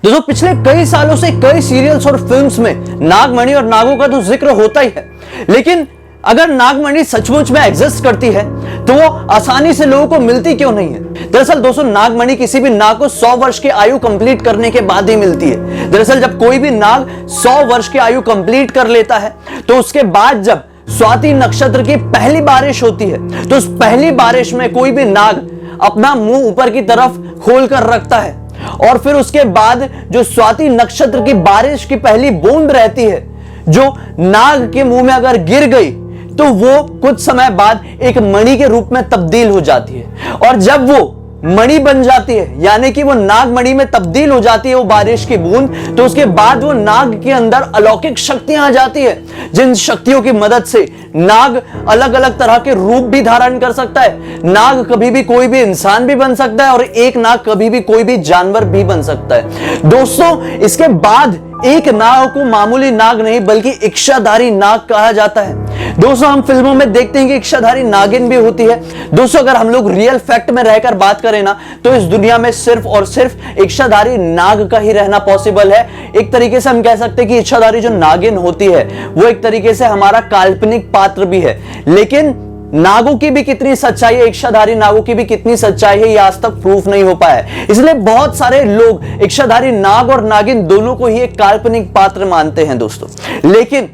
दोस्तों पिछले कई सालों से कई सीरियल्स और फिल्म्स में नागमणि और नागों का तो जिक्र होता ही है, लेकिन अगर नागमणि सचमुच में एग्जिस्ट करती है तो वो आसानी से लोगों को मिलती क्यों नहीं है। दरअसल दोस्तों नागमणि किसी भी नाग को 100 वर्ष की आयु कंप्लीट करने के बाद ही मिलती है। दरअसल जब कोई भी नाग 100 वर्ष की आयु कंप्लीट कर लेता है तो उसके बाद जब स्वाति नक्षत्र की पहली बारिश होती है तो उस पहली बारिश में कोई भी नाग अपना मुंह ऊपर की तरफ खोलकर रखता है और फिर उसके बाद जो स्वाति नक्षत्र की बारिश की पहली बूंद रहती है जो नाग के मुंह में अगर गिर गई तो वो कुछ समय बाद एक मणि के रूप में तब्दील हो जाती है। और जब वो मणि बन जाती है यानी कि वो नागमणि में तब्दील हो जाती है वो बारिश की बूंद, तो उसके बाद वो नाग के अंदर अलौकिक शक्तियां आ जाती है, जिन शक्तियों की मदद से नाग अलग अलग तरह के रूप भी धारण कर सकता है। नाग कभी भी कोई भी इंसान भी बन सकता है और एक नाग कभी भी कोई भी जानवर भी बन सकता है। दोस्तों इसके बाद एक नाग को मामूली नाग नहीं बल्कि इच्छाधारी नाग कहा जाता है। दोस्तों हम फिल्मों में देखते हैं कि इच्छाधारी नागिन भी होती है। दोस्तों अगर हम लोग रियल फैक्ट में रहकर बात करें ना तो इस दुनिया में सिर्फ और सिर्फ इच्छाधारी नाग का ही रहना पॉसिबल है। एक तरीके से हम कह सकते हैं कि इच्छाधारी जो नागिन होती है वो एक तरीके से हमारा काल्पनिक पात्र भी है, लेकिन नागों की भी कितनी सच्चाई है, इच्छाधारी नागों की भी कितनी सच्चाई है, ये आज तक प्रूफ नहीं हो पाया है। इसलिए बहुत सारे लोग इच्छाधारी नाग और नागिन दोनों को ही एक काल्पनिक पात्र मानते हैं दोस्तों। लेकिन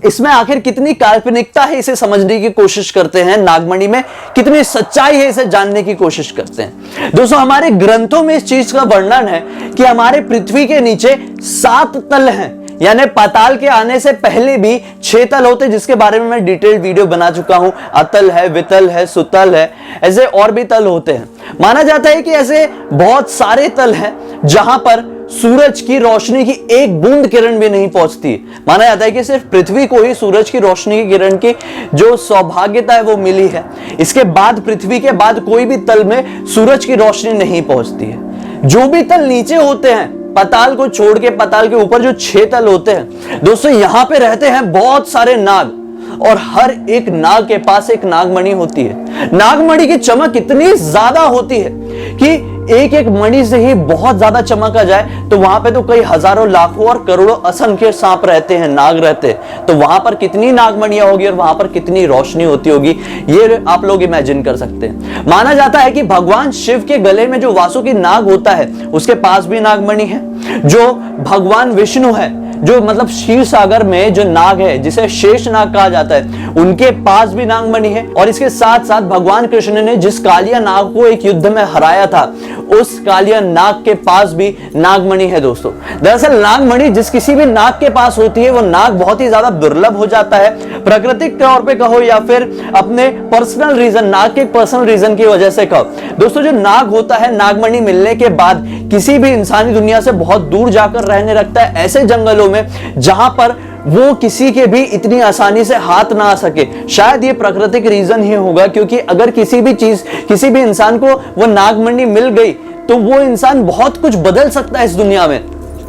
इसमें आखिर कितनी काल्पनिकता है इसे समझने की कोशिश करते हैं, नागमणि में कितनी सच्चाई है इसे जानने की कोशिश करते हैं। दोस्तों हमारे ग्रंथों में इस चीज का वर्णन है कि हमारे पृथ्वी के नीचे 7 तल हैं, यानी पाताल के आने से पहले भी 6 तल होते, जिसके बारे में मैं डिटेल्ड वीडियो बना चुका हूं। अतल है, वितल है, सुतल है, ऐसे और भी तल होते हैं। माना जाता है कि ऐसे बहुत सारे तल हैं जहां पर सूरज की रोशनी की एक बूंद किरण भी नहीं पहुंचती। माना जाता है कि सिर्फ पृथ्वी को ही सूरज की रोशनी की किरण की जो सौभाग्यता है वो मिली है। इसके बाद पृथ्वी के बाद कोई भी तल में सूरज की रोशनी नहीं पहुंचती है। जो भी तल नीचे होते हैं पाताल को छोड़ के, पाताल के ऊपर जो 6 तल होते हैं दोस्तों, यहां पे रहते हैं बहुत सारे नाग और हर एक नाग के पास एक नागमणि होती है। नागमणि की चमक इतनी ज्यादा होती है कि एक एक मणि से ही बहुत ज्यादा चमक आ जाए तो वहां पे तो कई हजारों लाखों और करोड़ों असंख्य सांप रहते हैं, नाग रहते हैं, तो वहां पर कितनी नागमणियां होगी और वहां पर कितनी रोशनी होती होगी ये आप लोग इमेजिन कर सकते हैं। माना जाता है कि भगवान शिव के गले में जो वासुकी नाग होता है उसके पास भी नागमणि है। जो भगवान विष्णु है, जो मतलब क्षीर सागर में जो नाग है जिसे शेष नाग कहा जाता है, उनके पास भी नागमणि है। और इसके साथ साथ भगवान कृष्ण ने जिस कालिया नाग को एक युद्ध में हराया था उस कालिया नाग के पास भी नागमणि है दोस्तों। दरअसल नागमणि जिस किसी भी नाग के पास होती है वो नाग बहुत ही ज्यादा दुर्लभ हो जाता है। प्राकृतिक तौर पे कहो या फिर अपने पर्सनल रीजन, नाग के पर्सनल रीजन की वजह से कहो दोस्तों, जो नाग होता है नागमणि मिलने के बाद किसी भी इंसानी दुनिया से बहुत दूर जाकर रहने लगता है, ऐसे जंगलों में जहां पर वो किसी के भी इतनी आसानी से हाथ ना आ सके। शायद ये प्राकृतिक रीजन ही होगा, क्योंकि अगर किसी भी चीज, किसी भी इंसान को वो नागमणि मिल गई तो वो इंसान बहुत कुछ बदल सकता है इस दुनिया में।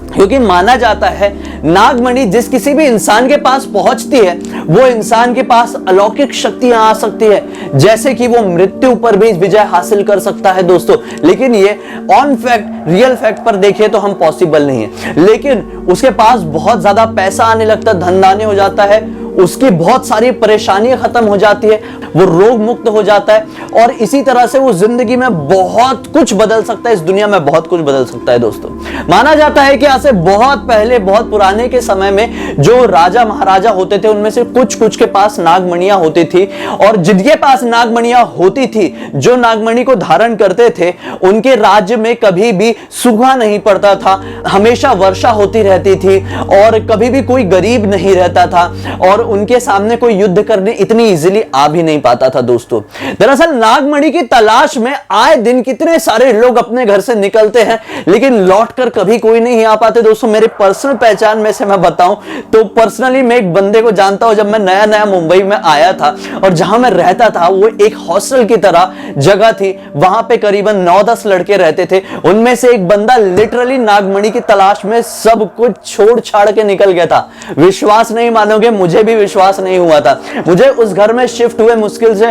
क्योंकि माना जाता है नागमणि जिस किसी भी इंसान के पास पहुंचती है वो इंसान के पास अलौकिक शक्तियां आ सकती है, जैसे कि वो मृत्यु पर भी विजय हासिल कर सकता है दोस्तों। लेकिन ये ऑन फैक्ट, रियल फैक्ट पर देखें तो हम पॉसिबल नहीं है। लेकिन उसके पास बहुत ज्यादा पैसा आने लगता है, धनदान्य हो जाता है, उसकी बहुत सारी परेशानियां खत्म हो जाती है, वो रोग मुक्त हो जाता है और इसी तरह से वो जिंदगी में बहुत कुछ बदल सकता है, इस दुनिया में बहुत कुछ बदल सकता है दोस्तों। माना जाता है कि आज से बहुत पहले, बहुत पुराने के समय में जो राजा महाराजा होते थे उनमें से कुछ के पास नागमणियां होती थी और जिनके पास नागमणियां होती थी, जो नागमणि को धारण करते थे, उनके राज्य में कभी भी सूखा नहीं पड़ता था, हमेशा वर्षा होती रहती थी और कभी भी कोई गरीब नहीं रहता था और उनके सामने कोई युद्ध करने इतनी इजीली आ भी नहीं पाता था दोस्तों। दरअसल नागमणि की तलाश में आए दिन कितने सारे लोग अपने घर से निकलते हैं लेकिन लौटकर कभी कोई नहीं आ पाते दोस्तों। मेरे पर्सनल पहचान में से मैं बताऊं तो पर्सनली मैं एक बंदे को जानता हूं। जब मैं नया नया मुंबई में आया था और जहां मैं रहता था वो एक हॉस्टल की तरह जगह थी, वहां पे करीबन 9-10 लड़के रहते थे। उनमें से एक बंदा लिटरली नागमणि की तलाश में सब कुछ छोड़ छाड़ के निकल गया था। विश्वास नहीं मानोगे, मुझे भी विश्वास नहीं हुआ था। मुझे उस घर में शिफ्ट हुए मुश्किल से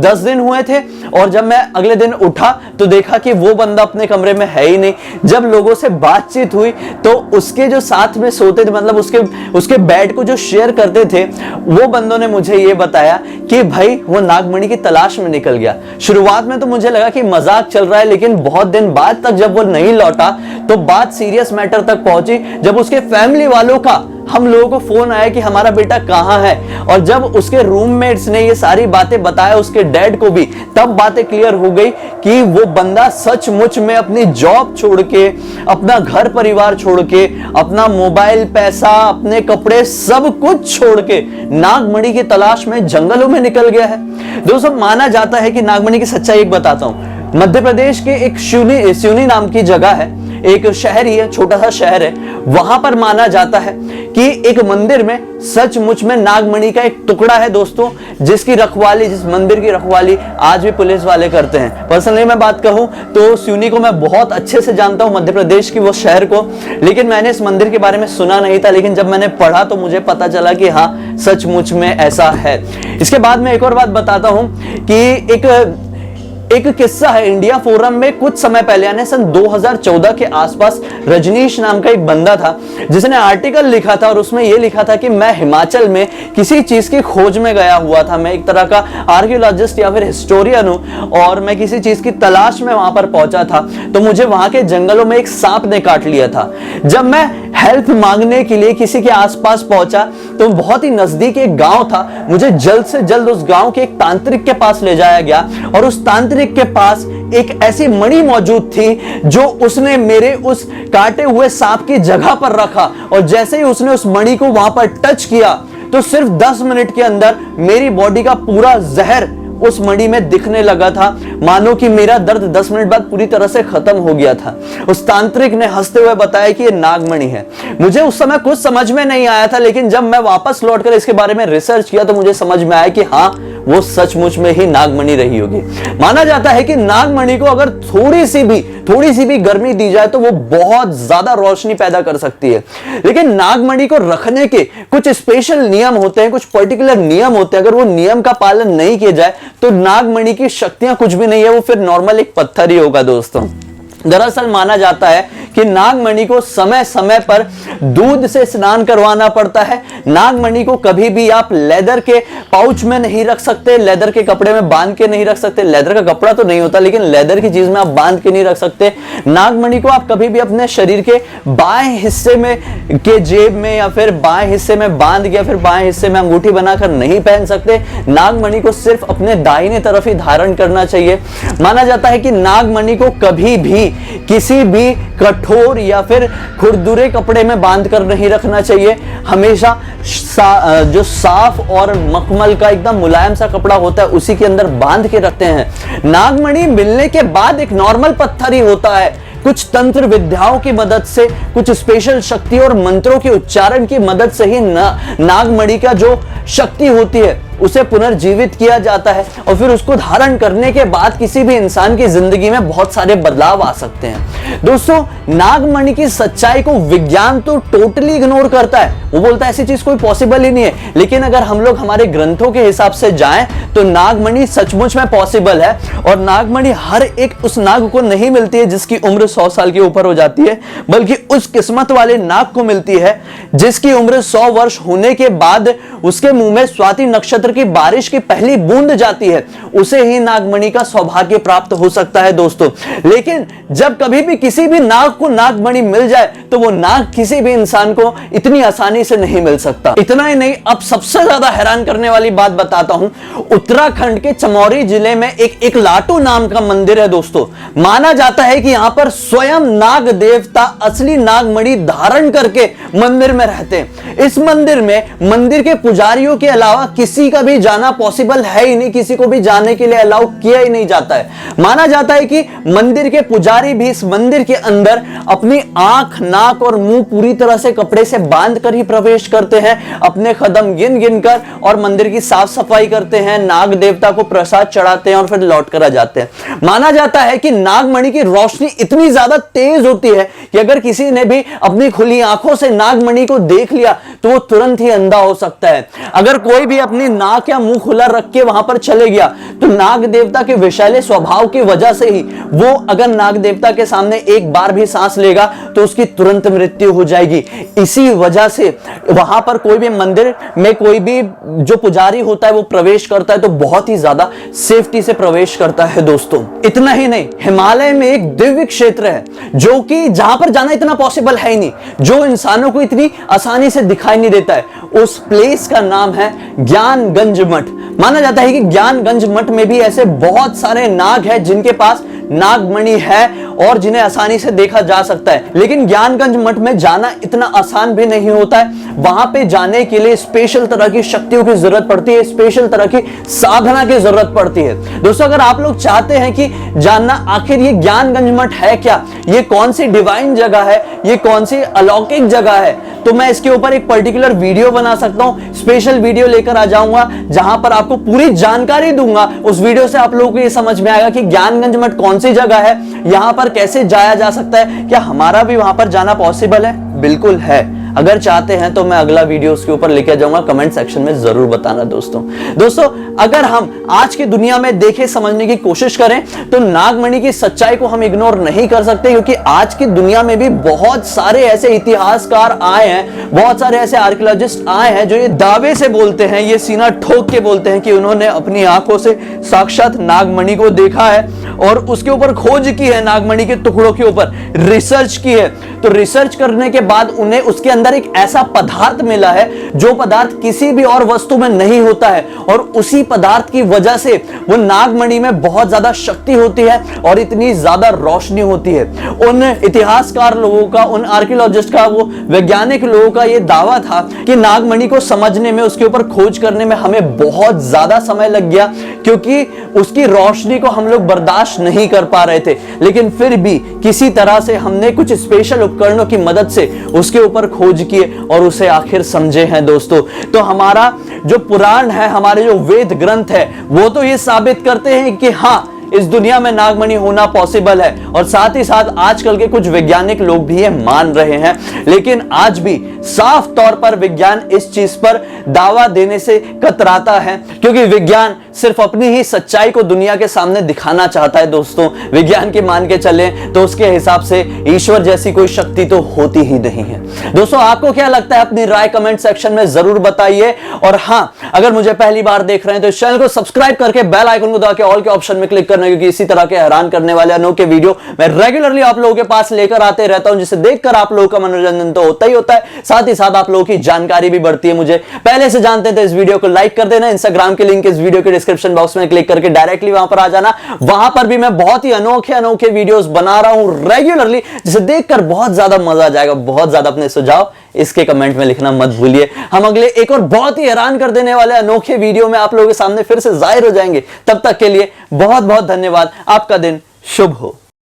10 दिन हुए थे, और जब मैं अगले दिन उठा तो देखा कि वो बंदा अपने कमरे में है ही नहीं। जब लोगों से बातचीत हुई तो उसके जो साथ में सोते थे, मतलब उसके बेड को जो शेयर करते थे, वो बंदों ने मुझे ये बताया कि भाई वो नागमणि की तलाश में निकल गया। शुरुआत में तो मुझे लगा कि मजाक चल रहा है, लेकिन बहुत दिन बाद तक जब वो नहीं लौटा तो बात सीरियस मैटर तक पहुंची, जब उसके फैमिली वालों का हम लोगों को फोन आया कि हमारा बेटा कहां है, और जब उसके रूममेट्स ने ये सारी बातें बताया उसके डैड को भी, तब बातें क्लियर हो गई कि वो बंदा सचमुच में अपनी जॉब छोड़ के, अपना घर परिवार छोड़ के, अपना मोबाइल, पैसा, अपने कपड़े, सब कुछ छोड़ के नागमणि की तलाश में जंगलों में निकल गया है। दोस्तों, माना जाता है कि नागमणि की सच्चाई एक बताता हूं। मध्य प्रदेश के एक सिवनी नाम की जगह है, एक शहर ही है, छोटा सा शहर है। वहां पर माना जाता है कि एक मंदिर में सचमुच में नागमणि का एक टुकड़ा है दोस्तों, जिसकी रखवाली, जिस मंदिर की रखवाली आज भी पुलिस वाले करते हैं। पर्सनली मैं बात कहूं तो सिवनी को मैं बहुत अच्छे से जानता हूं, मध्य प्रदेश की वो शहर को, लेकिन मैंने इस मंदिर के बारे में सुना नहीं था। लेकिन जब मैंने पढ़ा तो मुझे पता चला कि हाँ, सचमुच में ऐसा है। इसके बाद में एक और बात बताता हूं कि एक किस्सा है। इंडिया फोरम में कुछ समय पहले, यानी सन 2014 के आसपास, रजनीश नाम का एक बंदा था जिसने आर्टिकल लिखा था, और उसमें यह लिखा था कि मैं हिमाचल में किसी चीज की खोज में गया हुआ था। मैं एक तरह का आर्कियोलॉजिस्ट या फिर हिस्टोरियन हूं, और मैं किसी चीज की तलाश में वहां पर पहुंचा था, तो मुझे वहां के जंगलों में एक सांप ने काट लिया था। जब मैं हेल्प मांगने के लिए किसी के आसपास पहुंचा तो बहुत ही नजदीक एक गांव था। मुझे जल्द से जल्द उस गांव के एक तांत्रिक के पास ले जाया गया, और उस तांत्रिक के पास एक ऐसी मणि मौजूद थी जो उसने मेरे उस काटे हुए सांप की जगह पर रखा, और जैसे ही उसने उस मणि को वहां पर टच किया तो सिर्फ 10 मिनट के अंदर मेरी बॉडी का पूरा जहर उस मणि में दिखने लगा था। मानो कि मेरा दर्द 10 मिनट बाद पूरी तरह से खत्म हो गया था। उस तांत्रिक ने हंसते हुए बताया कि ये नागमणि है। मुझे उस समय कुछ समझ में नहीं आया था, लेकिन जब मैं वापस लौटकर इसके बारे में रिसर्च किया तो मुझे समझ में आया कि हाँ, वो सचमुच में ही नागमणि रही होगी। माना जाता है कि नागमणि को अगर थोड़ी सी भी गर्मी दी जाए तो वो बहुत ज्यादा रोशनी पैदा कर सकती है। लेकिन नागमणि को रखने के कुछ स्पेशल नियम होते हैं, कुछ पर्टिकुलर नियम होते हैं। अगर वो नियम का पालन नहीं किया जाए तो नागमणि की शक्तियां कुछ भी नहीं है, वो फिर नॉर्मल एक पत्थर ही होगा दोस्तों। दरअसल माना जाता है कि नागमणि को समय समय पर दूध से स्नान करवाना पड़ता है। नागमणि को कभी भी आप लेदर के पाउच में नहीं रख सकते, लेदर के कपड़े में बांध के नहीं रख सकते। लेदर का कपड़ा तो नहीं होता, लेकिन लेदर की चीज में आप बांध के नहीं रख सकते। नागमणि को आप कभी भी अपने शरीर के बाएं हिस्से में के जेब में या फिर बाएं हिस्से में बांध के, फिर बाएं हिस्से में अंगूठी बनाकर नहीं पहन सकते। नागमणि को सिर्फ अपने दाहिने तरफ ही धारण करना चाहिए। माना जाता है कि नागमणि को कभी भी किसी भी कठोर या फिर खुरदुरे कपड़े में बांध कर नहीं रखना चाहिए। हमेशा जो साफ और मखमल का एकदम मुलायम सा कपड़ा होता है उसी के अंदर बांध के रखते हैं। नागमणि मिलने के बाद एक नॉर्मल पत्थर ही होता है। कुछ तंत्र विद्याओं की मदद से, कुछ स्पेशल शक्ति और मंत्रों के उच्चारण की मदद से ही नागमणि का जो शक्ति होती है उसे पुनर्जीवित किया जाता है, और फिर उसको धारण करने के बाद किसी भी इंसान की जिंदगी में बहुत सारे बदलाव आ सकते हैं। दोस्तों, नागमणि की सच्चाई को विज्ञान तो टोटली इग्नोर करता है। वो बोलता है ऐसी चीज कोई पॉसिबल ही नहीं है। लेकिन अगर हम लोग हमारे ग्रंथों के हिसाब से जाएं तो नागमणि सचमुच में पॉसिबल है। और नागमणि हर एक उस नाग को नहीं मिलती है जिसकी उम्र 100 साल के ऊपर हो जाती है, बल्कि उस किस्मत वाले नाग को मिलती है जिसकी उम्र 100 वर्ष होने के बाद उसके मुंह में स्वाति नक्षत्र की बारिश की पहली बूंद जाती है, उसे ही नागमणि का सौभाग्य प्राप्त हो सकता है दोस्तों। लेकिन जब कभी भी किसी भी नाग को नागमणि मिल जाए तो वो नाग किसी भी इंसान को इतनी आसानी से नहीं मिल सकता। इतना ही नहीं, अब सबसे ज्यादा हैरान करने वाली बात बताता हूं। उत्तराखंड के चमोली जिले में एक लाटू नाम का मंदिर है दोस्तों। माना जाता है कि यहां पर स्वयं नाग देवता असली नागमणि धारण करके मंदिर में रहते हैं। इस मंदिर में मंदिर के पुजारियों के अलावा किसी का भी जाना पॉसिबल है ही नहीं, किसी को भी जाने के लिए अलाउ किया ही नहीं जाता है। माना जाता है कि मंदिर के पुजारी भी इस मंदिर के अंदर अपनी आंख, नाक और मुंह पूरी तरह से कपड़े से बांध कर ही प्रवेश करते हैं, अपने कदम गिन गिन कर, और मंदिर की साफ सफाई करते हैं, नाग देवता को प्रसाद चढ़ाते हैं और फिर लौट कर आ जाते हैं। माना जाता है कि नागमणि की रोशनी इतनी ज्यादा तेज होती है कि अगर किसी ने भी अपनी खुली आंखों से नागमणि को देख लिया तो वो तुरंत ही अंधा हो सकता है। अगर कोई भी अपनी नाक या मुंह खुला रख के वहां पर चले गया तो नाग देवता के विषैले स्वभाव की वजह से ही वो अगर नाग देवता के सामने एक बार भी सांस लेगा तो उसकी तुरंत मृत्यु हो जाएगी। इसी वजह से वहां पर कोई भी मंदिर में कोई भी जो पुजारी होता है वो प्रवेश करता है तो बहुत ही ज्यादा सेफ्टी से प्रवेश करता है दोस्तों। इतना ही नहीं, हिमालय में एक दिव्य क्षेत्र है जो कि जहां पर जाना इतना पॉसिबल है ही नहीं, जो इंसानों को इतनी आसानी से दिखाई नहीं देता है। उस प्लेस का नाम है ज्ञानगंज मठ। माना जाता है कि ज्ञानगंज मठ में भी ऐसे बहुत सारे नाग हैं जिनके पास नागमणि है और जिन्हें आसानी से देखा जा सकता है। लेकिन ज्ञानगंज मठ में जाना इतना आसान भी नहीं होता है। वहां पे जाने के लिए स्पेशल तरह की शक्तियों की जरूरत पड़ती है, स्पेशल तरह की साधना की जरूरत पड़ती है। दोस्तों, अगर आप लोग चाहते हैं कि जानना आखिर ये ज्ञानगंज मठ है क्या, ये कौन सी डिवाइन जगह है, ये कौन सी अलौकिक जगह है, तो मैं इसके ऊपर एक पर्टिकुलर वीडियो बना सकता हूं, स्पेशल वीडियो लेकर आ जाऊंगा जहां पर आपको पूरी जानकारी दूंगा। उस वीडियो से आप लोगों को ये समझ में आएगा कि ज्ञानगंज मठ कौन सी जगह है, यहां पर कैसे जाया जा सकता है, क्या हमारा भी वहां पर जाना पॉसिबल है। बिल्कुल है। अगर चाहते हैं तो मैं अगला वीडियो उसके ऊपर लेके जाऊंगा, कमेंट सेक्शन में जरूर बताना दोस्तों। अगर हम आज की दुनिया में देखे समझने की कोशिश करें तो नागमणि की सच्चाई को हम इग्नोर नहीं कर सकते, क्योंकि आज की दुनिया में भी बहुत सारे ऐसे इतिहासकार आए हैं, बहुत सारे ऐसे आर्कियोलॉजिस्ट आए हैं जो ये दावे से बोलते हैं, ये सीना ठोक के बोलते हैं कि उन्होंने अपनी आंखों से साक्षात नागमणि को देखा है और उसके ऊपर खोज की है, नागमणि के टुकड़ों के ऊपर रिसर्च की है। तो रिसर्च करने के बाद उन्हें उसके अंदर एक ऐसा पदार्थ मिला है जो पदार्थ किसी भी और वस्तु में नहीं होता है, और उसी पदार्थ की वजह से वो नागमणि में बहुत ज्यादा शक्ति होती है और इतनी ज्यादा रोशनी होती है। उन इतिहासकार लोगों का, उन आर्कियोलॉजिस्ट का, वो वैज्ञानिक लोगों का ये दावा था कि नागमणि को समझने में, उसके ऊपर खोज करने में हमें बहुत ज्यादा समय लग गया, क्योंकि उसकी रोशनी को हम लोग बर्दाश्त नहीं कर पा रहे थे। लेकिन फिर भी किसी तरह से हमने कुछ स्पेशल उपकरणों की मदद से उसके ऊपर खोज किए और उसे आखिर समझे हैं दोस्तों। तो हमारा जो पुराण है, हमारे जो वेद ग्रंथ है, वो तो ये साबित करते हैं कि हाँ, इस दुनिया में नागमणि होना पॉसिबल है, और साथ ही साथ आजकल के कुछ वैज्ञानिक लोग भी ये मान रहे हैं। लेकिन आज भी साफ तौर पर विज्ञान इस चीज पर दावा देने से कतराता है, क्योंकि विज्ञान सिर्फ अपनी ही सच्चाई को दुनिया के सामने दिखाना चाहता है दोस्तों। विज्ञान के मान के चले तो उसके हिसाब से ईश्वर जैसी कोई शक्ति तो होती ही नहीं है। दोस्तों, आपको क्या लगता है? अपनी राय कमेंट सेक्शन में जरूर बताइए। और हाँ, अगर मुझे पहली बार देख रहे हैं तो इस चैनल को सब्सक्राइब करके बेल आइकन को दबा के ऑल के ऑप्शन में क्लिक करना, क्योंकि इसी तरह के हैरान करने वाले अनोखे वीडियो मैं रेगुलरली आप लोगों के पास लेकर आते रहता हूं, जिसे देखकर आप लोगों का मनोरंजन तो होता ही होता है, साथ ही साथ आप लोगों की जानकारी भी बढ़ती है। मुझे पहले से जानते हैं तो इस वीडियो को लाइक कर देना, इंस्टाग्राम के लिंक इस वीडियो के डिस्क्रिप्शन बॉक्स में क्लिक करके डायरेक्टली वहां पर आ जाना। वहां पर भी मैं बहुत ही अनोखे वीडियोस बना रहा हूं रेगुलरली, जिसे देखकर बहुत ज्यादा मजा आ जाएगा। बहुत ज्यादा अपने सुझाव इसके कमेंट में लिखना मत भूलिए। हम अगले एक और बहुत ही हैरान कर देने वाले अनोखे वीडियो में आप लोगों के सामने फिर से जाहिर हो जाएंगे। तब तक के लिए बहुत बहुत धन्यवाद। आपका दिन शुभ हो।